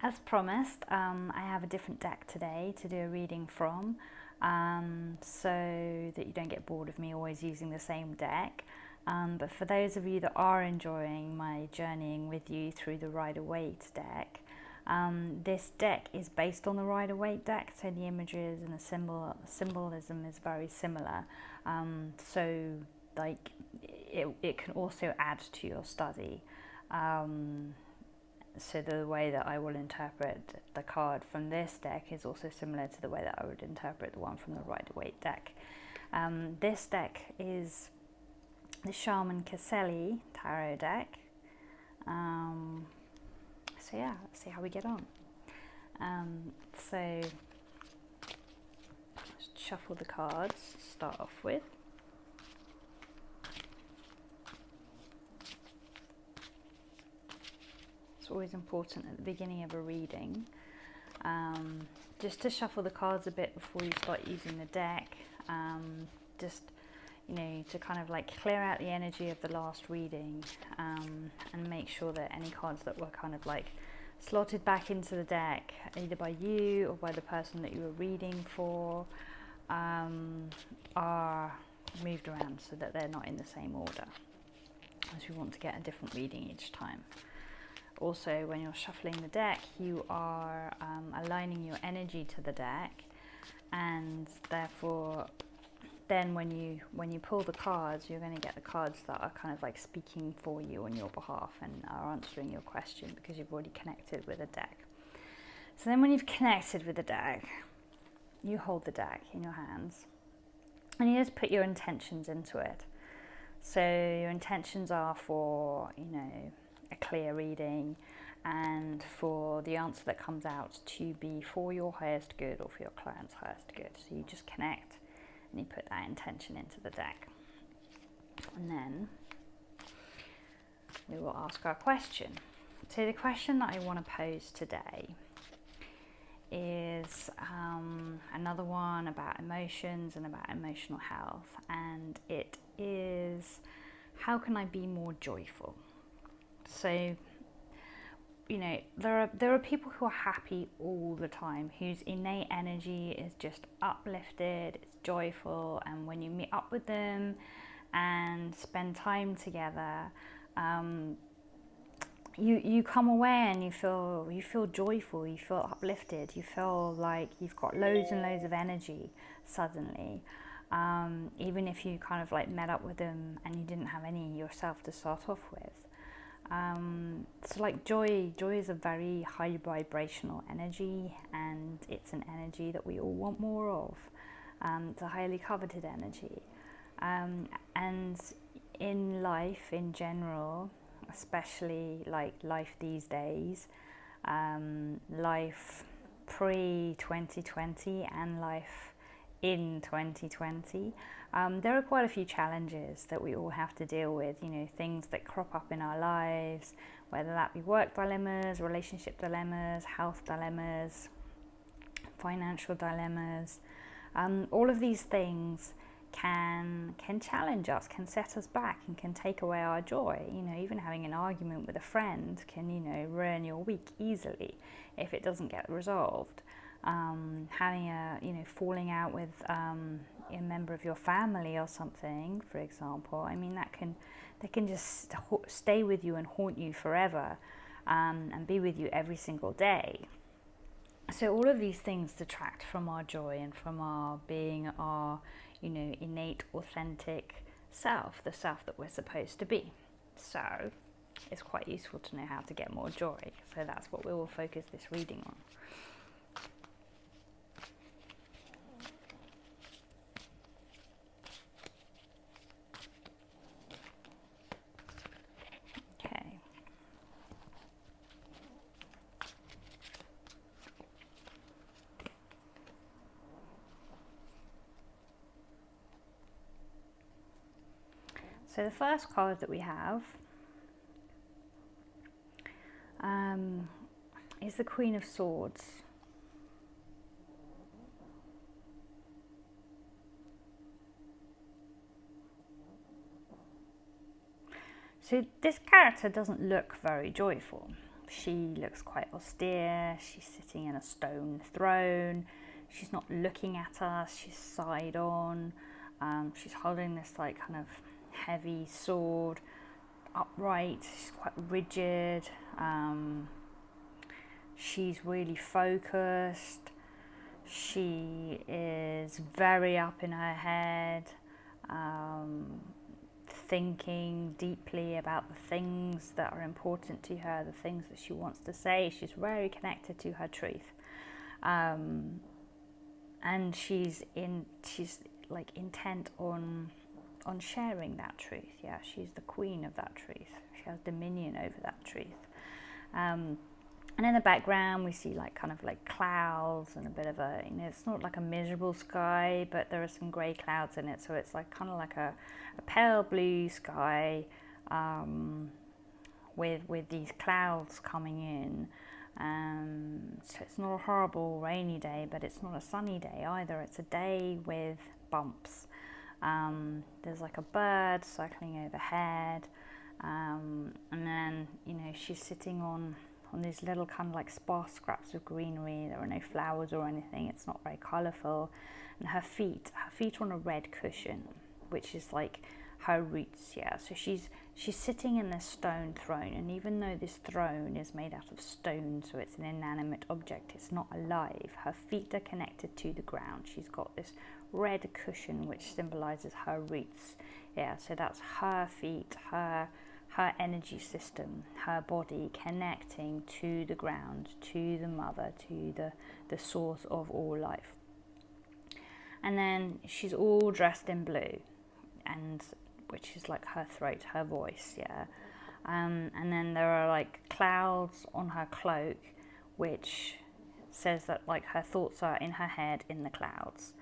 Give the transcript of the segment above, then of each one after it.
As promised, I have a different deck today to do a reading from, so that you don't get bored of me always using the same deck. But for those of you that are enjoying my journeying with you through the Rider-Waite deck, this deck is based on the Rider-Waite deck, so the images and the symbolism is very similar. So like it can also add to your study. So the way that I will interpret the card from this deck is also similar to the way that I would interpret the one from the Rider-Waite deck. This deck is the Sharman-Caselli tarot deck. So yeah, let's see how we get on. So just shuffle the cards to start off with. It's always important at the beginning of a reading, just to shuffle the cards a bit before you start using the deck, just, you know, to kind of like clear out the energy of the last reading, and make sure that any cards that were kind of like slotted back into the deck, either by you or by the person that you were reading for, are moved around so that they're not in the same order, as we want to get a different reading each time. Also, when you're shuffling the deck, you are aligning your energy to the deck, and therefore then when you pull the cards, you're going to get the cards that are kind of like speaking for you on your behalf and are answering your question because you've already connected with the deck. So then when you've connected with the deck, you hold the deck in your hands and you just put your intentions into it. So your intentions are for, you know, a clear reading, and for the answer that comes out to be for your highest good or for your client's highest good. So you just connect and you put that intention into the deck. And then we will ask our question. So the question that I want to pose today is another one about emotions and about emotional health, and it is, how can I be more joyful? So, you know, there are people who are happy all the time, whose innate energy is just uplifted, it's joyful, and when you meet up with them and spend time together, you come away and you feel joyful, you feel uplifted, you feel like you've got loads and loads of energy suddenly. Even if you kind of like met up with them and you didn't have any yourself to start off with. So like joy is a very high vibrational energy, and it's an energy that we all want more of. It's a highly coveted energy, and in life in general, especially like life these days, life pre-2020 and life in 2020, there are quite a few challenges that we all have to deal with, you know, things that crop up in our lives, whether that be work dilemmas, relationship dilemmas, health dilemmas, financial dilemmas. All of these things can challenge us, can set us back, and can take away our joy. You know, even having an argument with a friend can, you know, ruin your week easily if it doesn't get resolved. Having a, you know, falling out with a member of your family or something, for example, I mean, that can just stay with you and haunt you forever, and be with you every single day. So all of these things detract from our joy and from our being our, you know, innate, authentic self, the self that we're supposed to be. So it's quite useful to know how to get more joy. So that's what we will focus this reading on. Okay. So the first card that we have is the Queen of Swords. So this character doesn't look very joyful. She looks quite austere. She's sitting in a stone throne. She's not looking at us. She's side on. She's holding this like kind of heavy sword, upright. She's quite rigid. She's really focused. She is very up in her head, thinking deeply about the things that are important to her, the things that she wants to say. She's very connected to her truth, and she's like intent on sharing that truth. Yeah, she's the queen of that truth. She has dominion over that truth. And in the background we see like kind of like clouds and a bit of a, it's not like a miserable sky, but there are some grey clouds in it, so it's like kind of like a pale blue sky, with these clouds coming in. So it's not a horrible rainy day, but it's not a sunny day either. It's a day with bumps. There's like a bird circling overhead, and then she's sitting on these little kind of like sparse scraps of greenery. There are no flowers or anything. It's not very colourful. And her feet are on a red cushion, which is like her roots. Yeah, so she's sitting in this stone throne, and even though this throne is made out of stone, so it's an inanimate object, it's not alive. Her feet are connected to the ground. She's got this red cushion which symbolises her roots. Yeah, so that's her feet, her energy system, her body connecting to the ground, to the mother, to the source of all life. And then she's all dressed in blue, and which is like her throat, her voice, yeah. And then there are like clouds on her cloak, which says that like her thoughts are in her head in the clouds.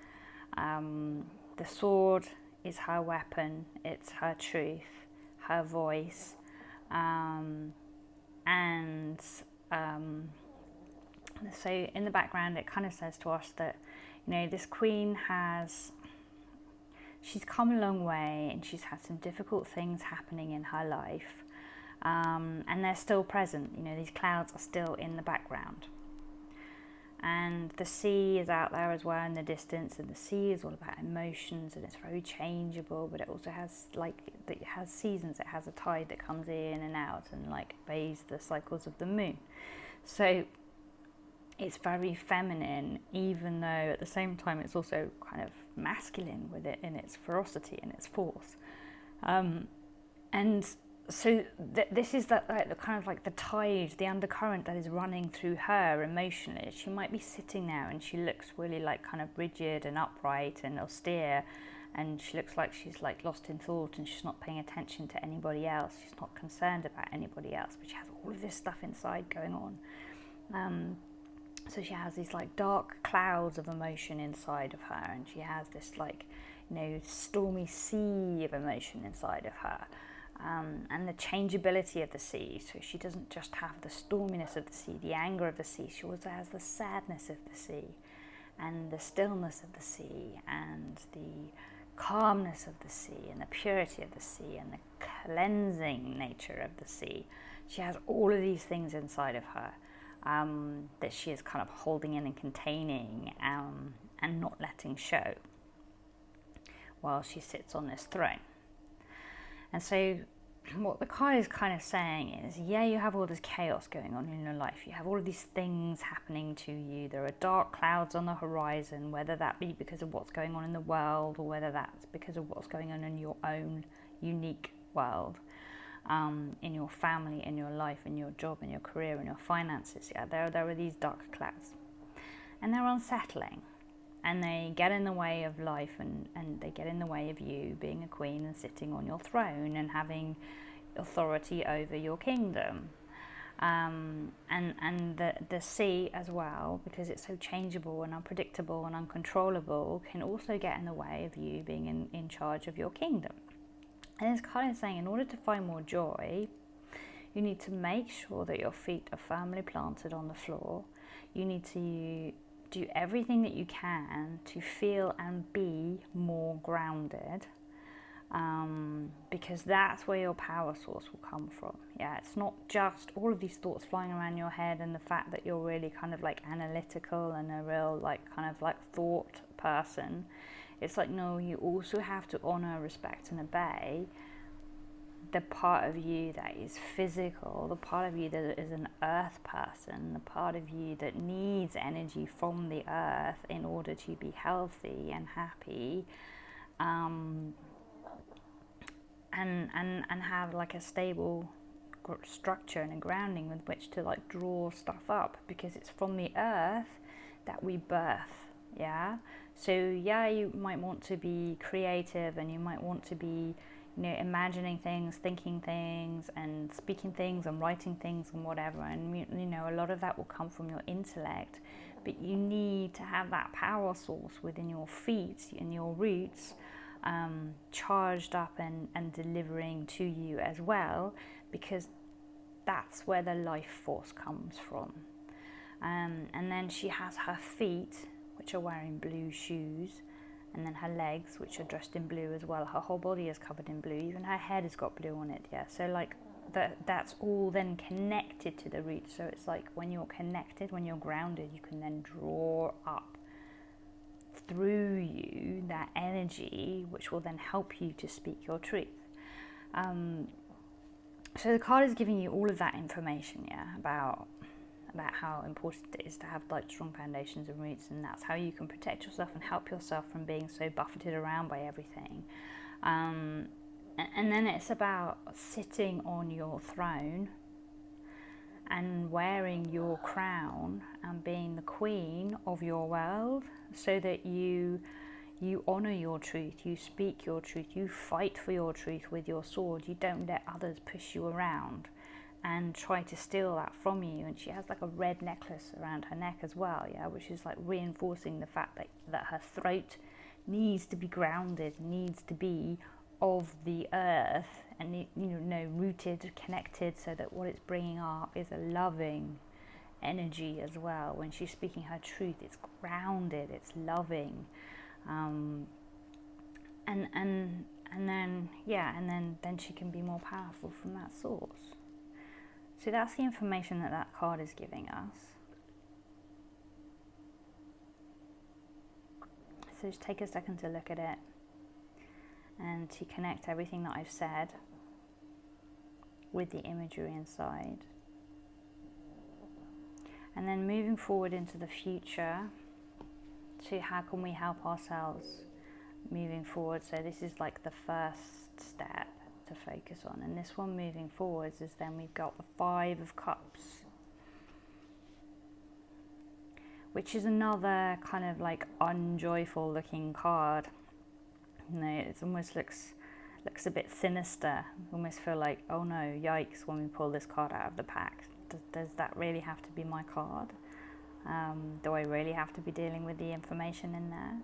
The sword is her weapon, it's her truth, her voice, so in the background it kind of says to us that this queen she's come a long way, and she's had some difficult things happening in her life, and they're still present. These clouds are still in the background. And the sea is out there as well in the distance, and the sea is all about emotions, and it's very changeable, but it also has it has seasons. It has a tide that comes in and out and like obeys the cycles of the moon. So it's very feminine, even though at the same time it's also kind of masculine with it in its ferocity and its force. And so this is that the kind of like the tide, the undercurrent that is running through her emotionally. She might be sitting there and she looks really like kind of rigid and upright and austere, and she looks like she's like lost in thought, and she's not paying attention to anybody else. She's not concerned about anybody else, but she has all of this stuff inside going on. So she has these like dark clouds of emotion inside of her, and she has this like stormy sea of emotion inside of her. And the changeability of the sea. So she doesn't just have the storminess of the sea, the anger of the sea. She also has the sadness of the sea, and the stillness of the sea, and the calmness of the sea, and the purity of the sea, and the cleansing nature of the sea. She has all of these things inside of her, that she is kind of holding in and containing, and not letting show while she sits on this throne. And so what the card is kind of saying is, yeah, you have all this chaos going on in your life. You have all of these things happening to you. There are dark clouds on the horizon, whether that be because of what's going on in the world, or whether that's because of what's going on in your own unique world, in your family, in your life, in your job, in your career, in your finances. Yeah, there are these dark clouds. And they're unsettling. And they get in the way of life, and they get in the way of you being a queen and sitting on your throne and having authority over your kingdom. And the sea as well, because it's so changeable and unpredictable and uncontrollable, can also get in the way of you being in charge of your kingdom. And it's kind of saying, in order to find more joy, you need to make sure that your feet are firmly planted on the floor. You need to do everything that you can to feel and be more grounded. because that's where your power source will come from. Yeah, it's not just all of these thoughts flying around your head and the fact that you're really kind of like analytical and a real like kind of like thought person. It's like, no, you also have to honor, respect and obey the part of you that is physical, the part of you that is an earth person, the part of you that needs energy from the earth in order to be healthy and happy, and have like a stable structure and a grounding with which to like draw stuff up, because it's from the earth that we birth. Yeah, so yeah, you might want to be creative and you might want to be, you know, imagining things, thinking things and speaking things and writing things and whatever, and you know, a lot of that will come from your intellect, but you need to have that power source within your feet and your roots, charged up and delivering to you as well, because that's where the life force comes from. And then she has her feet, which are wearing blue shoes, and then her legs, which are dressed in blue as well. Her whole body is covered in blue, even her head has got blue on it. Yeah, so like that's all then connected to the roots. So it's like when you're connected, when you're grounded, you can then draw up through you that energy, which will then help you to speak your truth. So the card is giving you all of that information, yeah, about how important it is to have like strong foundations and roots, and that's how you can protect yourself and help yourself from being so buffeted around by everything. And then it's about sitting on your throne and wearing your crown and being the queen of your world, so that you honor your truth, you speak your truth, you fight for your truth with your sword. You don't let others push you around and try to steal that from you. And she has like a red necklace around her neck as well, yeah, which is like reinforcing the fact that her throat needs to be grounded, needs to be of the earth, and you know, rooted, connected, so that what it's bringing up is a loving energy as well. When she's speaking her truth, it's grounded, it's loving, and then she can be more powerful from that source. So that's the information that card is giving us. So just take a second to look at it and to connect everything that I've said with the imagery inside. And then moving forward into the future, to how can we help ourselves moving forward. So this is like the first step to focus on, and this one moving forwards is then we've got the 5 of Cups, which is another kind of like unjoyful looking card. You know, it almost looks a bit sinister. I almost feel like, oh no, yikes, when we pull this card out of the pack. Does that really have to be my card? Do I really have to be dealing with the information in there?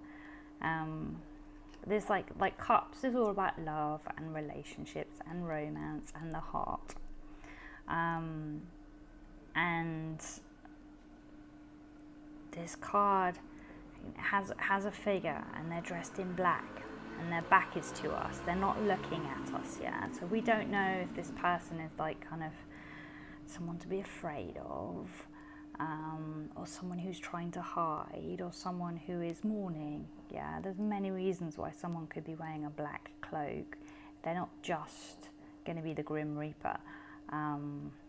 There's like Cups is all about love and relationships and romance and the heart. And this card has a figure, and they're dressed in black, and their back is to us. They're not looking at us yet. So we don't know if this person is like kind of someone to be afraid of, or someone who's trying to hide, or someone who is mourning. Yeah, there's many reasons why someone could be wearing a black cloak. They're not just going to be the Grim Reaper,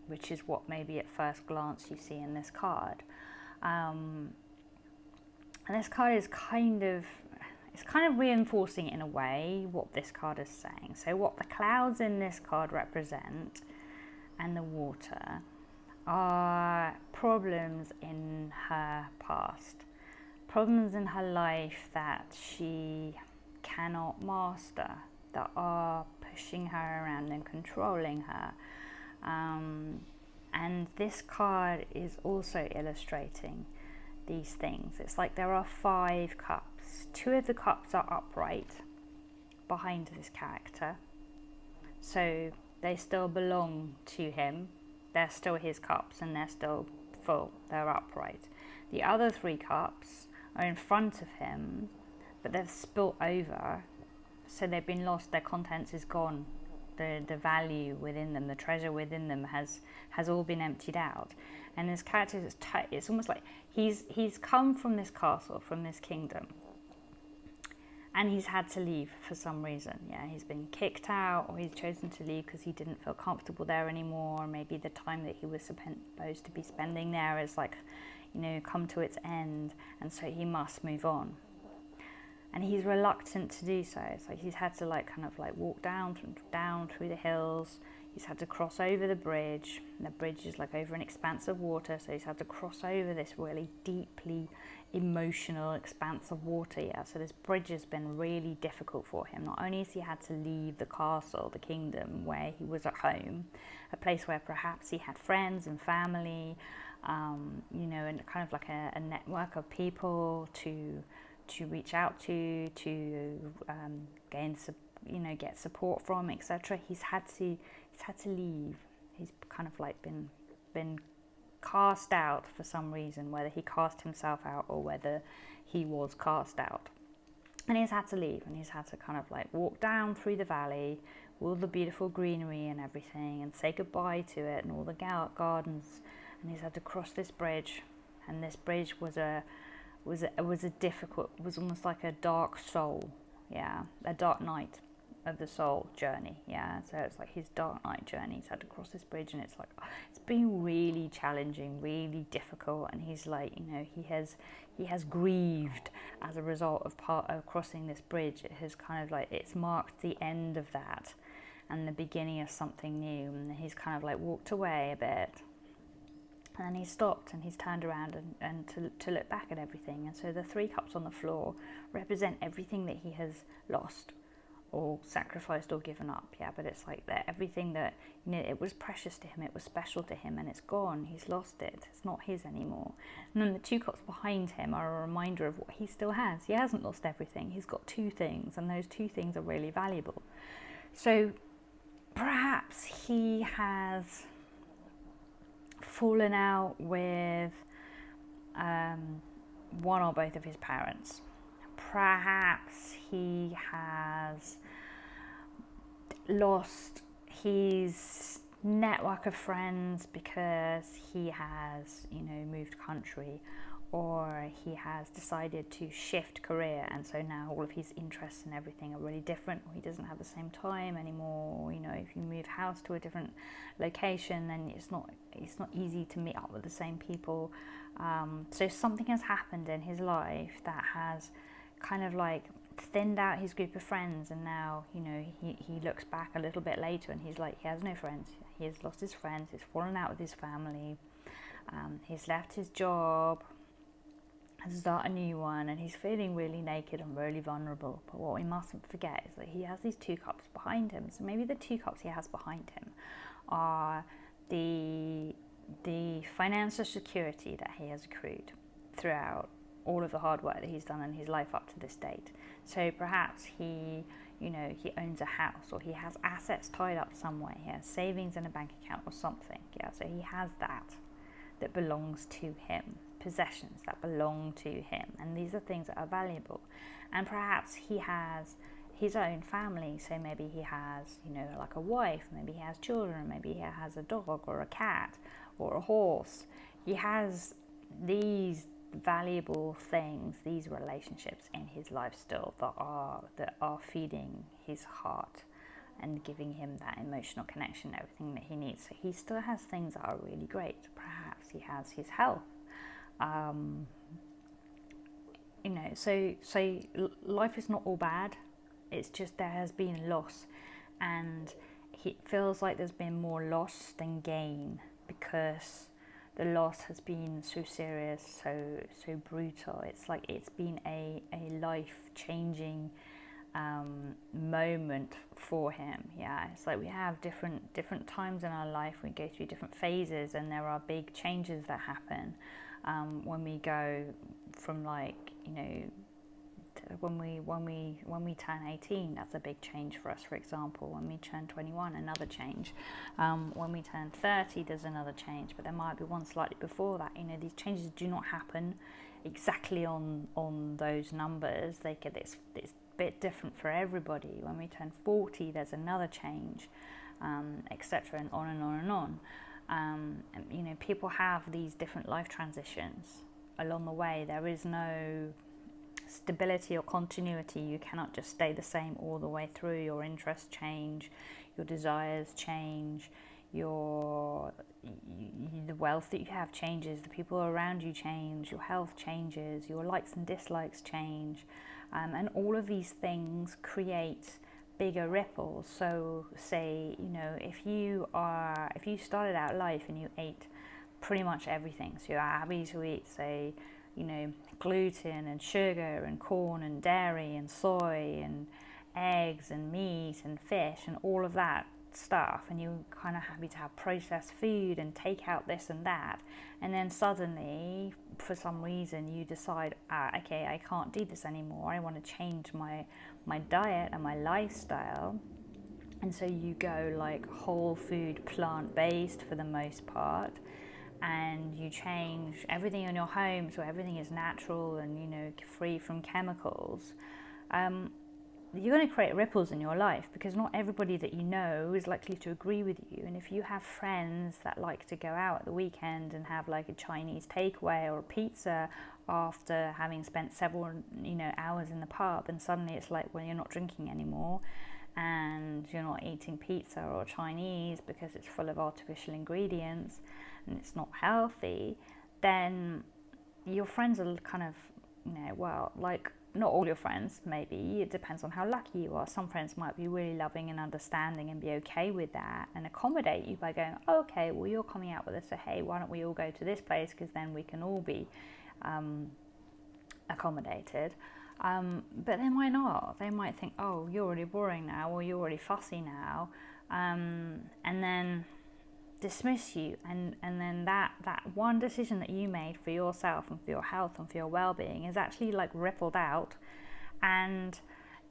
which is what maybe at first glance you see in this card. And this card is kind of reinforcing in a way what this card is saying. So what the clouds in this card represent and the water are problems in her past, problems in her life that she cannot master, that are pushing her around and controlling her. And this card is also illustrating these things. It's like there are 5 cups. 2 of the cups are upright behind this character, so they still belong to him. They're still his cups and they're still full. They're upright. The other 3 cups are in front of him, but they've spilt over, So they've been lost, their contents is gone. The value within them, the treasure within them has all been emptied out. And this character is it's almost like he's come from this castle, from this kingdom, and he's had to leave for some reason. Yeah, he's been kicked out, or he's chosen to leave because he didn't feel comfortable there anymore, or maybe the time that he was supposed to be spending there is like, come to its end, and so he must move on. And he's reluctant to do so. It's like he's had to walk down through the hills. He's had to cross over the bridge. And the bridge is like over an expanse of water, so he's had to cross over this really deeply emotional expanse of water. Yeah, so this bridge has been really difficult for him. Not only has he had to leave the castle, the kingdom where he was at home, a place where perhaps he had friends and family, and kind of like a network of people to reach out to get support from, etc. He's had to leave. He's kind of like been cast out for some reason, whether he cast himself out or whether he was cast out. And he's had to leave, and he's had to kind of like walk down through the valley, all the beautiful greenery and everything, and say goodbye to it and all the gardens. And he's had to cross this bridge, and this bridge was almost like a dark soul, a dark night of the soul journey, so it's like his dark night journey. He's had to cross this bridge, and it's like it's been really challenging, really difficult, and he's like, he has grieved as a result of crossing this bridge. It has kind of like, it's marked the end of that and the beginning of something new, and he's kind of like walked away a bit. And then he stopped, and he's turned around and to look back at everything. And so the 3 cups on the floor represent everything that he has lost or sacrificed or given up. But it's like that everything that, it was precious to him, it was special to him, and it's gone. He's lost it. It's not his anymore. And then the 2 cups behind him are a reminder of what he still has. He hasn't lost everything. He's got 2 things, and those 2 things are really valuable. So perhaps he has fallen out with one or both of his parents. Perhaps he has lost his network of friends because he has, moved country, or he has decided to shift career, and so now all of his interests and everything are really different, or he doesn't have the same time anymore. If you move house to a different location, then it's not easy to meet up with the same people. So something has happened in his life that has kind of like thinned out his group of friends, and now he looks back a little bit later and he's like, he has no friends. He has lost his friends. He's fallen out with his family. He's left his job, has start a new one, and he's feeling really naked and really vulnerable. But what we mustn't forget is that he has these 2 cups behind him. So maybe the 2 cups he has behind him are the financial security that he has accrued throughout all of the hard work that he's done in his life up to this date. So perhaps he owns a house, or he has assets tied up somewhere. He has savings in a bank account or something. So he has that belongs to him, possessions that belong to him, and these are things that are valuable. And perhaps he has his own family, so maybe he has like a wife, maybe he has children, maybe he has a dog or a cat or a horse. He has these valuable things, these relationships in his life still that are feeding his heart and giving him that emotional connection, everything that he needs. So he still has things that are really great. Perhaps he has his health. So life is not all bad. It's just there has been loss, and it feels like there's been more loss than gain, because the loss has been so serious, so brutal. It's like it's been a life-changing moment for him. It's like we have different times in our life. We go through different phases, and there are big changes that happen when we go from when we turn 18. That's a big change for us. For example, when we turn 21, another change. When we turn 30, there's another change, but there might be one slightly before that. These changes do not happen exactly on those numbers. It's bit different for everybody. When we turn 40, there's another change, etc., and on and on and on. And, you know, people have these different life transitions along the way. There is no stability or continuity. You cannot just stay the same all the way through. Your interests change, your desires change, the wealth that you have changes, the people around you change, your health changes, your likes and dislikes change, and all of these things create bigger ripples. So say, you know, if you started out life and you ate pretty much everything, so you're happy to eat, say, you know, gluten and sugar and corn and dairy and soy and eggs and meat and fish and all of that stuff, and you're kind of happy to have processed food and take out this and that, and then suddenly for some reason you decide, okay, I can't do this anymore, I want to change my diet and my lifestyle, and so you go like whole food, plant-based for the most part, and you change everything in your home so everything is natural and, you know, free from chemicals. You're going to create ripples in your life, because not everybody that you know is likely to agree with you. And if you have friends that like to go out at the weekend and have like a Chinese takeaway or a pizza after having spent several, you know, hours in the pub, and suddenly it's like, well, you're not drinking anymore and you're not eating pizza or Chinese because it's full of artificial ingredients and it's not healthy, then your friends are kind of, you know, well, like, not all your friends, maybe, it depends on how lucky you are. Some friends might be really loving and understanding and be okay with that and accommodate you by going, oh, okay, well, you're coming out with us, so hey, why don't we all go to this place, because then we can all be accommodated. But they might not. They might think, oh, you're really boring now, or you're really fussy now, and then dismiss you, and then that one decision that you made for yourself and for your health and for your well-being is actually like rippled out, and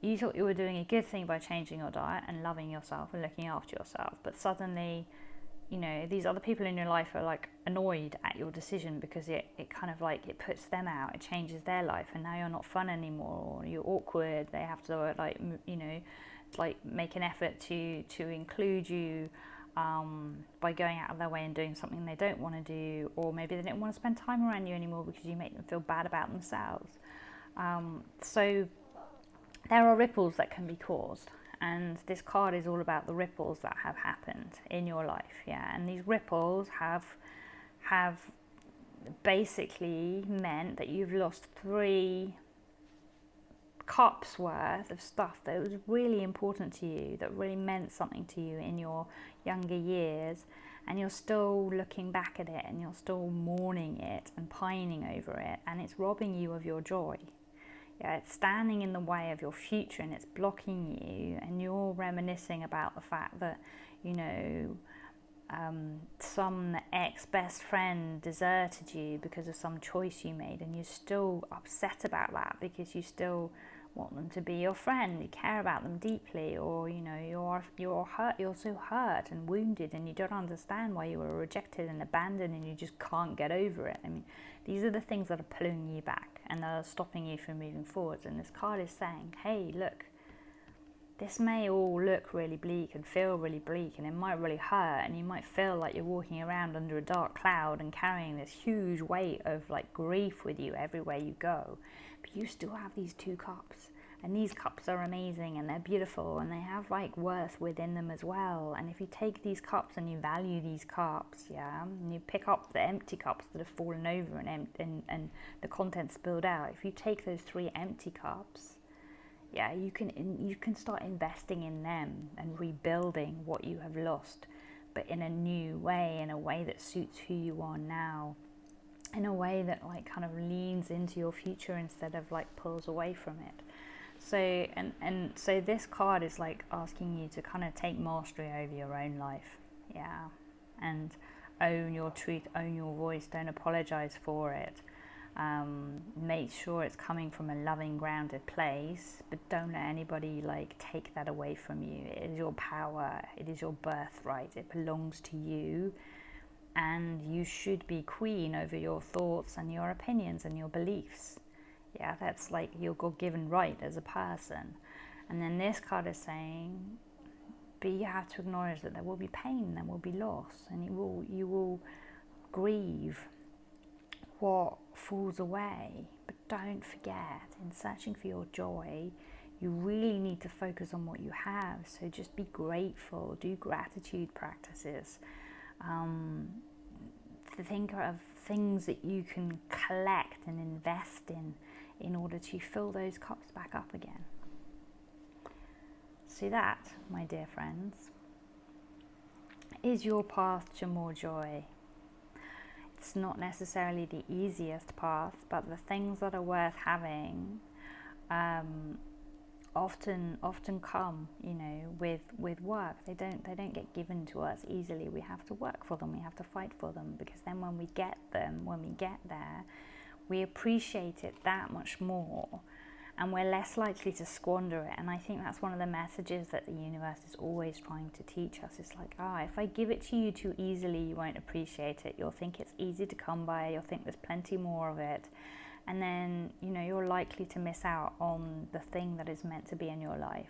you thought you were doing a good thing by changing your diet and loving yourself and looking after yourself, but suddenly, you know, these other people in your life are like annoyed at your decision because it kind of like, it puts them out, it changes their life, and now you're not fun anymore, or you're awkward, they have to like, you know, like make an effort to include you by going out of their way and doing something they don't want to do, or maybe they don't want to spend time around you anymore because you make them feel bad about themselves. So there are ripples that can be caused, and this card is all about the ripples that have happened in your life, yeah. And these ripples have basically meant that you've lost 3 cups worth of stuff that was really important to you, that really meant something to you in your younger years, and you're still looking back at it and you're still mourning it and pining over it, and it's robbing you of your joy. Yeah, it's standing in the way of your future, and it's blocking you, and you're reminiscing about the fact that, you know, some ex-best friend deserted you because of some choice you made, and you're still upset about that because you still want them to be your friend, you care about them deeply, or, you know, you're hurt, you're so hurt and wounded, and you don't understand why you were rejected and abandoned, and you just can't get over it. I mean, these are the things that are pulling you back and that are stopping you from moving forwards. And this card is saying, hey, look, this may all look really bleak and feel really bleak, and it might really hurt, and you might feel like you're walking around under a dark cloud and carrying this huge weight of like grief with you everywhere you go, but you still have these 2 cups, and these cups are amazing and they're beautiful and they have like worth within them as well. And if you take these cups and you value these cups, yeah, and you pick up the empty cups that have fallen over and the contents spilled out, if you take those 3 empty cups, yeah, you can start investing in them and rebuilding what you have lost, but in a new way, in a way that suits who you are now, in a way that like kind of leans into your future instead of like pulls away from it. So and so this card is like asking you to kind of take mastery over your own life, yeah, and own your truth, own your voice, don't apologize for it. Make sure it's coming from a loving, grounded place, but don't let anybody like take that away from you. It is your power, it is your birthright, it belongs to you, and you should be queen over your thoughts and your opinions and your beliefs. Yeah, that's like your God-given right as a person. And then this card is saying, but you have to acknowledge that there will be pain, there will be loss, and you will grieve what falls away. But don't forget, in searching for your joy, you really need to focus on what you have. So just be grateful, do gratitude practices. Think of things that you can collect and invest in order to fill those cups back up again. So that, my dear friends, is your path to more joy. It's not necessarily the easiest path, but the things that are worth having often come, with work. They don't get given to us easily. We have to work for them. We have to fight for them, because then when we get there, we appreciate it that much more, and we're less likely to squander it. And I think that's one of the messages that the universe is always trying to teach us. It's like, if I give it to you too easily, you won't appreciate it. You'll think it's easy to come by. You'll think there's plenty more of it. And then, you're likely to miss out on the thing that is meant to be in your life,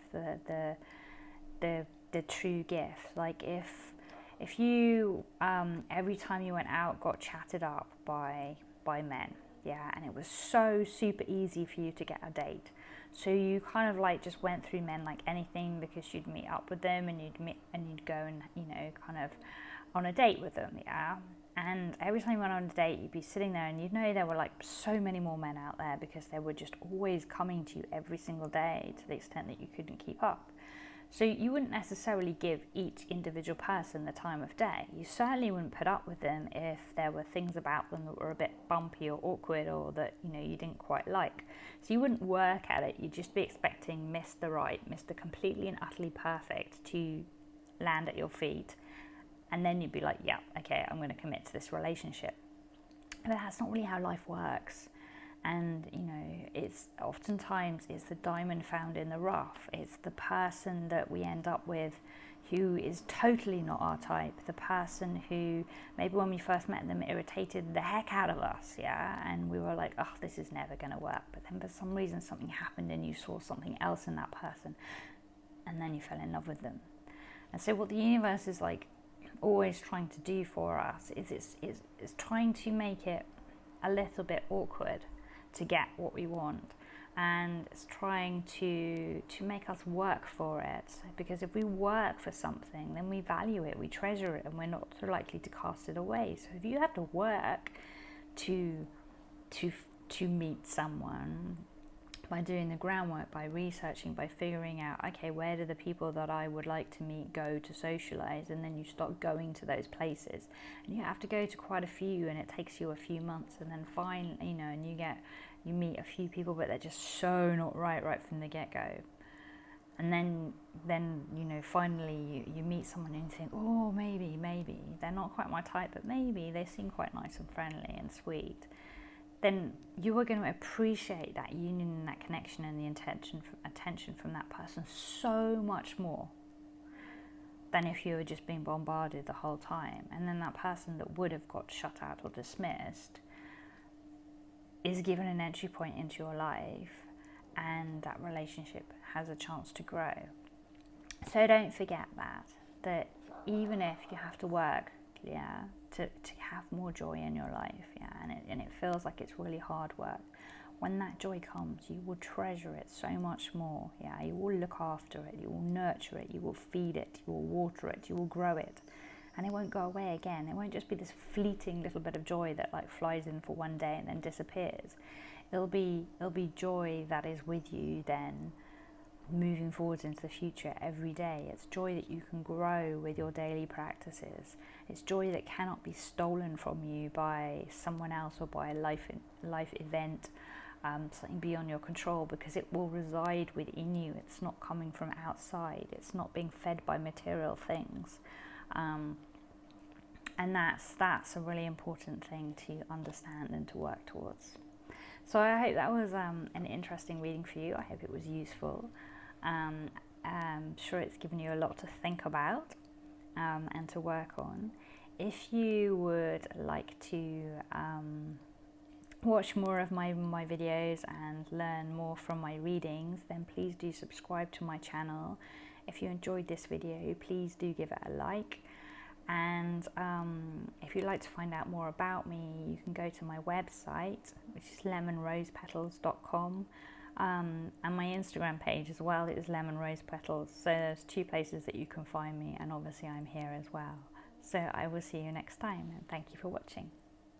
the true gift. Like if you, every time you went out, got chatted up by men, and it was so super easy for you to get a date. So you kind of like just went through men like anything, because you'd meet up with them and you'd go and, kind of on a date with them, And every time you went on a date, you'd be sitting there and you'd know there were like so many more men out there, because they were just always coming to you every single day, to the extent that you couldn't keep up. So you wouldn't necessarily give each individual person the time of day. You certainly wouldn't put up with them if there were things about them that were a bit bumpy or awkward, or that, you didn't quite like. So you wouldn't work at it. You'd just be expecting Mr. Right, Mr. Completely and utterly perfect to land at your feet. And then you'd be like, yeah, okay, I'm going to commit to this relationship. But that's not really how life works. And, it's oftentimes it's the diamond found in the rough. It's the person that we end up with who is totally not our type. The person who maybe when we first met them irritated the heck out of us, and we were like, this is never going to work. But then for some reason something happened and you saw something else in that person, and then you fell in love with them. And so what the universe is like always trying to do for us is it's trying to make it a little bit awkward to get what we want, and it's trying to make us work for it, because if we work for something, then we value it, we treasure it, and we're not so likely to cast it away. So if you have to work to meet someone, by doing the groundwork, by researching, by figuring out, okay, where do the people that I would like to meet go to socialize, and then you start going to those places, and you have to go to quite a few, and it takes you a few months, and then finally, and you meet a few people, but they're just so not right from the get-go. And then finally you meet someone and you think, maybe they're not quite my type, but maybe they seem quite nice and friendly and sweet. Then you are going to appreciate that union and that connection and the attention from that person so much more than if you were just being bombarded the whole time. And then that person that would have got shut out or dismissed is given an entry point into your life, and that relationship has a chance to grow. So don't forget that even if you have to work, to have more joy in your life, and it feels like it's really hard work, when that joy comes, you will treasure it so much more. You will look after it, you will nurture it, you will feed it, you will water it, you will grow it, and it won't go away again. It won't just be this fleeting little bit of joy that like flies in for one day and then disappears. It'll be joy that is with you then, moving forwards into the future every day. It's joy that you can grow with your daily practices. It's joy that cannot be stolen from you by someone else or by a life event, something beyond your control, because it will reside within you. It's not coming from outside. It's not being fed by material things. And that's a really important thing to understand and to work towards. So I hope that was an interesting reading for you. I hope it was useful. I'm sure it's given you a lot to think about and to work on. If you would like to watch more of my videos and learn more from my readings, then please do subscribe to my channel. If you enjoyed this video, please do give it a like. And if you'd like to find out more about me, you can go to my website, which is lemonrosepetals.com, and my Instagram page as well is lemonrosepetals. So there's 2 places that you can find me, and obviously I'm here as well. So I will see you next time, and thank you for watching.